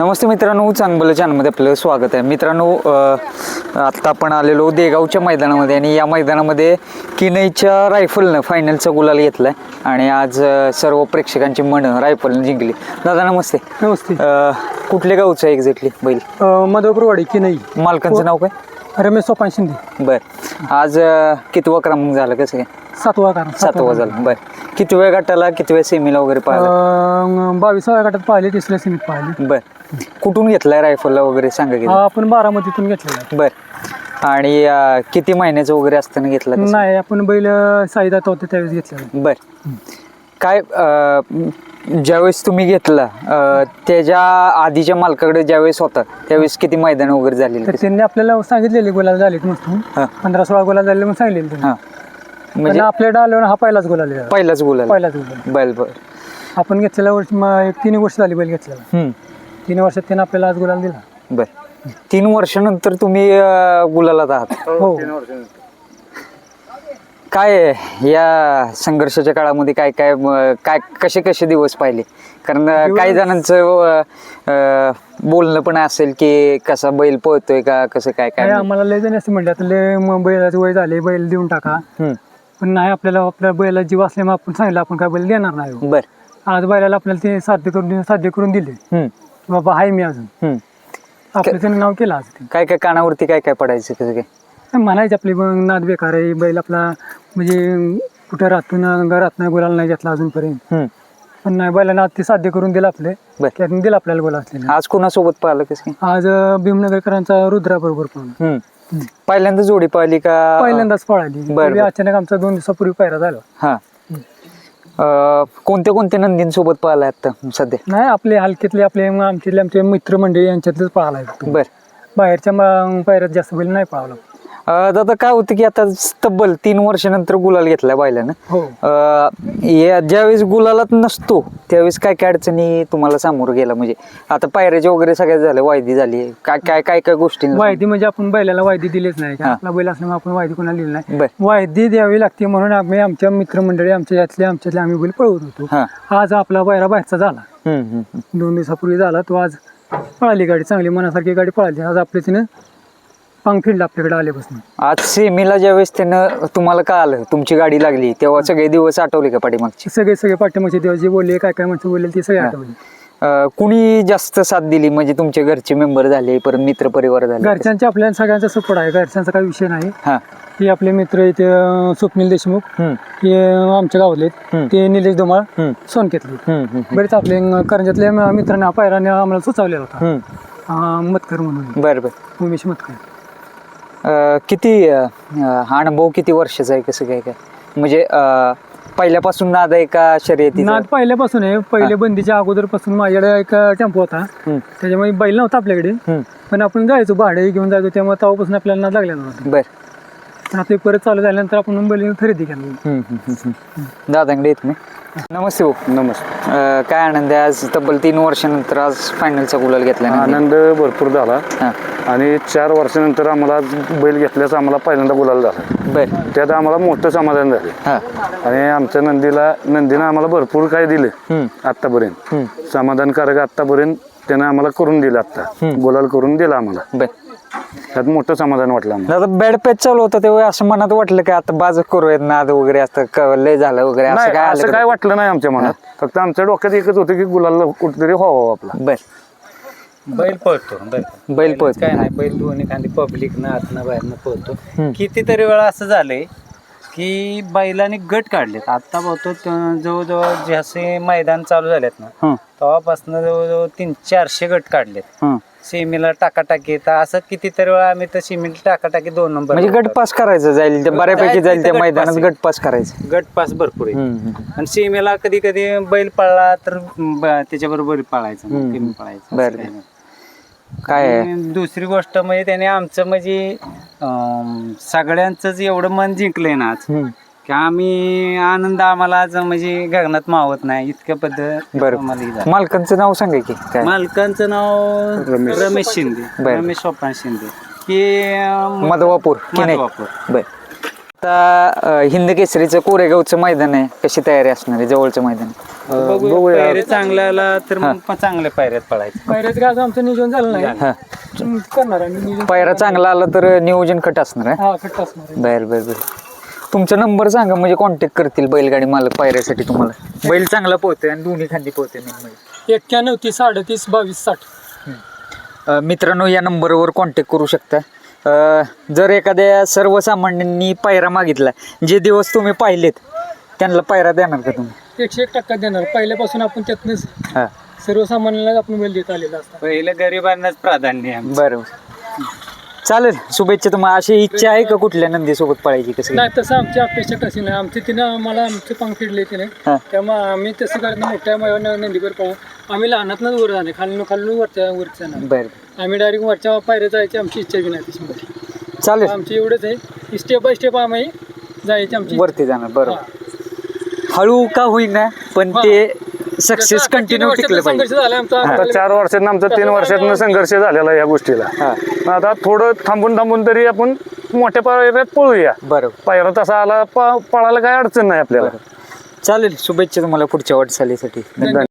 नमस्ते मित्रांनो, चांगलं चॅनलमध्ये आपलं स्वागत आहे. मित्रांनो, आत्ता आपण आलेलो देगावच्या मैदानामध्ये आणि या मैदानामध्ये किनईच्या रायफलनं फायनलचा गुलाल घेतला आहे आणि आज सर्व प्रेक्षकांची मनं रायफलनं जिंकली. दादा नमस्ते. नमस्ते. कुठल्या गावचं आहे एक्झॅक्टली बैल? मधुपुरवाडी किनई. मालकांचं नाव काय? रमेश सोपान शिंदे. बरं, आज कितवा क्रमांक झाला कसं काय? सातवा झाला. बरं, किती वेळ गटाला किती वेळ सेमीला वगैरे पाहिलं? 22व्या गटात पाहिले, 3ऱ्या सीमित पाहिले. बरं, कुठून घेतलाय रायफलला वगैरे सांगा की? आपण बारामतीतून घेतलेला आहे. बरं, आणि किती महिन्याचं वगैरे असताना घेतला? नाही, आपण बैल साईदात होते त्यावेळेस घेतलेला. बरं, काय ज्यावेळेस तुम्ही घेतला त्याच्या आधीच्या मालकाकडे ज्यावेळेस होता त्यावेळेस किती मैदान वगैरे झालेली? तर त्यांनी आपल्याला सांगितलेले गुलाल झालेत मस्त. 15-16 गुलाल झाले म्हणून सांगितले त्यांनी. म्हणजे आपल्याला आल्यावर हा पहिलाच गुलाल आहे. पहिलाच गुलाल. बैल. बरं, आपण घेतलेल्या वर्षी 3 वर्ष झाली बैल घेतलेला. 3 वर्षात त्याने आपल्याला आज गुलाल दिला. बरं, 3 वर्षानंतर तुम्ही गुलालात आहात? हो. काय या संघर्षाच्या काळामध्ये काय काय काय कसे दिवस पाहिले? कारण काही जणांचं बोलणं पण असेल की कसा बैल पळतोय का कसं काय काय. आम्हाला लय जण असं म्हणले, आता लय बैलाचं वय झाले, बैल देऊन टाका. पण नाही, आपल्याला आपल्या बैला जीव असल्यामुळे आपण सांगितलं आपण काय बैल देणार नाही. बरं, आज बैलाला आपल्याला ते साध्य करून दिले. बाबा हाय मी अजून आपलं त्याने नाव केलं. आज काय काय कानावरती काय काय पडायचं कसं काय म्हणायचं आपली नाद बेकार आहे, बैल आपला म्हणजे कुठं राहत नाही, गुलाल नाही घेतला अजूनपर्यंत. पण नाही, बैलांना ते साध्य करून दिलं आपले, त्यातून दिलं आपल्याला गोल असलेलं. आज कोणासोबत पाहिलं कसं? आज भीमनगरकरांचा रुद्रा बरोबर पाहिलं. पहिल्यांदा जोडी पाहिली का? पहिल्यांदाच पळाली. अचानक आमचा 2 दिवसापूर्वी पायरा झाला. हा, कोणत्या नंदीन सोबत पाहिला आता सध्या? नाही, आपले हलक्यातले आमचे मित्रमंडळी यांच्यातलेच पाहिलाय. बर, बाहेरच्या पायऱ्यात जास्त बैल नाही पाहिला. दादा काय होतं की आता तब्बल 3 वर्षानंतर गुलाल घेतलाय बैलानं. ज्यावेळेस गुलालात नसतो त्यावेळेस काय काय अडचणी तुम्हाला सामोरं गेला? म्हणजे आता पायऱ्याचे वगैरे सगळ्या झालं, वायदी झाली, काय गोष्टी? वायदी म्हणजे आपण बैलाला वायदी दिलीच नाही. आपला बैल असल्यामुळे आपण वायदी कोणाला दिली नाही. वायदी द्यावी लागते म्हणून आम्ही आमच्या मित्रमंडळी आमच्यातले आम्ही बैल पळवत होतो. आज आपला पायरा बाहेरचा झाला. 2 दिवसापूर्वी झाला तो. आज पळाली गाडी, चांगली मनासारखी गाडी पळाली. आज आपल्या तिनं पांग फिरला आपल्याकडे आल्यापासून. आज सेमीला ज्यावेळेस त्यानं तुम्हाला काय आलं, तुमची गाडी लागली, तेव्हा सगळे दिवस आठवले का पाठीमागचे? सगळे पाठीमागचे दिवस जे बोलले, काय माणसं बोलले ते सगळे आठवले. कुणी जास्त साथ दिली? म्हणजे तुमचे घरचे मेंबर झाले, परत मित्र परिवार झाले? घरच्यांचे आपल्या सगळ्यांचा सपोर्ट आहे. घरच्यांचा काही विषय नाही. हे आपले मित्र इथे स्वप्नील देशमुख, हे आमच्या गावातले, ते निलेश धुमाळ सोनकेतले, बरेच आपले करंजातल्या मित्रांना पायराने आम्हाला सुचवलेला होता, मतकर म्हणून. बरं, उमेश मतकर. किती अनुभव किती वर्षाचा आहे कसं काय म्हणजे पहिल्यापासून नाद आहे का शर्यती? नाद पहिल्यापासून आहे. पहिले बंदीच्या अगोदर पासून माझ्याकडे एक टेम्पो होता, त्याच्यामुळे बैल नव्हता आपल्याकडे, पण आपण जायचो, भाडे घेऊन जायचो, त्यामुळे तेव्हापासून आपल्याला नाद लागलेला नव्हता. बरं, पण आपले परत चालू झाल्यानंतर आपण बैल खरेदी केली. दादांकडे येत नाही. नमस्ते भाऊ. नमस्ते. काय आनंद आहे आज तब्बल 3 वर्षानंतर आज फायनलचा गुलाल घेतला? आनंद भरपूर झाला आणि 4 वर्षानंतर आम्हाला बैल घेतल्याचा आम्हाला पहिल्यांदा गुलाल झाला. बरं, त्यात आम्हाला मोठं समाधान झालं आणि आमच्या नंदीनं आम्हाला भरपूर काय दिले आतापर्यंत, समाधानकारक आतापर्यंत त्यानं आम्हाला करून दिलं. आता गुलाल करून दिला आम्हाला. बरं, त्यात मोठं समाधान वाटलं आम्हाला. दादा बॅड पॅच चालू होता तेव्हा असं मनात वाटलं की आता बाज करूयात, नाद वगैरे असतं लय झालं वगैरे असं काय वाटलं नाही आमच्या मनात. फक्त आमच्या डोक्यात एकच होतं की गुलाल कुठेतरी व्हावं आपला. बरं, बैल पळतो. बैल पळतो काय नाही, बैल दोन्ही खांदी पब्लिक ना आतनं बाहेरनं पळतो. कितीतरी वेळा असं झालंय की बैलाने गट काढलेत. आता बघतो जवळजवळ जे असे मैदान चालू झालेत ना, तेव्हापासून जवळजवळ 300-400 गट काढलेत. सेमीला टाकाटाकी असं कितीतरी वेळा आम्ही तर सेमीला टाकाटाकी 2 नंबर म्हणजे गट पास करायचं जाईल, बऱ्यापैकी जाईल त्या मैदानात गट पास करायचं. गट पास भरपूर आहे. आणि सेमीला कधी बैल पळला तर त्याच्याबरोबर पळायचं, पळायचं. काय दुसरी गोष्ट म्हणजे त्याने आमचं म्हणजे सगळ्यांचंच एवढं मन जिंकलंय ना आज की आम्ही आनंद आम्हाला आज म्हणजे गगनात मावत नाही इतक्या पद्धत. बरं, मालकांचं नाव सांगा की काय? मालकांचं नाव रमेश शिंदे, रमेश सोपान शिंदे, की मधवापूर. मधवापूर. बरं, आता हिंद केसरीचं कोरेगावचं मैदान आहे, कशी तयारी असणार आहे जवळचं मैदान? बघूया पायरे चांगला आला तर मग पण चांगल्या पायऱ्यात पळायचं. पायऱ्याचं काय आमचं नियोजन झालं नाही हा करणार आम्ही नियोजन. पायरा चांगला आला तर नियोजन खट असणार आहे. हा खट्ट असणार आहे. बर बर बर. तुमचा नंबर सांगा म्हणजे कॉन्टॅक्ट करतील बैलगाडी मालक पायऱ्यासाठी तुम्हाला. बैल चांगला पोहतोय आणि दोन्ही खांदी पोहतोय मेन म्हणजे. 91 30 38 22 60. मित्रांनो या नंबरवर कॉन्टॅक्ट करू शकता. जर एखाद्या सर्वसामान्यांनी पायरा मागितला, जे दिवस तुम्ही पाहिलेत त्यांना पायरा देणार का तुम्ही? 101% देणार. पहिल्यापासून आपण त्यातनंच हा सर्वसामान्यांना आपण बैल देत आलेला असतात. पहिलं गरिबांनाच प्राधान्य आहे. बरोबर. चालेल, शुभेच्छा तुम्हाला. अशी इच्छा आहे का कुठल्या नंदीसोबत पळायची कसं? नाही तसं आमची अपेक्षा कशी नाही. आमची तिने आम्हाला आमचे पंख फिरले तिने, हा. त्यामुळे आम्ही तसं करत नाही. मोठ्या नंदीवर पाहू आम्ही लहानातनच वर जाणे, खालून वरच्या जाणार. बरं आम्ही डायरेक्ट वरच्या पायऱ्या जायची आमची इच्छा बी नाही तशी मोठी. चालेल, आमची एवढंच आहे, स्टेप बाय स्टेप आम्ही जायची आमची. वरती जाणार. बरोबर. हळू का होईना पण ते सक्सेस कंटिन्यू टिकलं पाहिजे. संघर्ष झाला आमचा. आता 4 वर्षात आमचा 3 वर्षातनं संघर्ष झालेला या गोष्टीला. आता थोडं थांबून तरी आपण मोठ्या पायऱ्यात पळूया. बरोबर. पायरा तसा आला पळायला काय अडचण नाही आपल्याला. चालेल, शुभेच्छा तुम्हाला पुढच्या वाटचालीसाठी. धन्यवाद.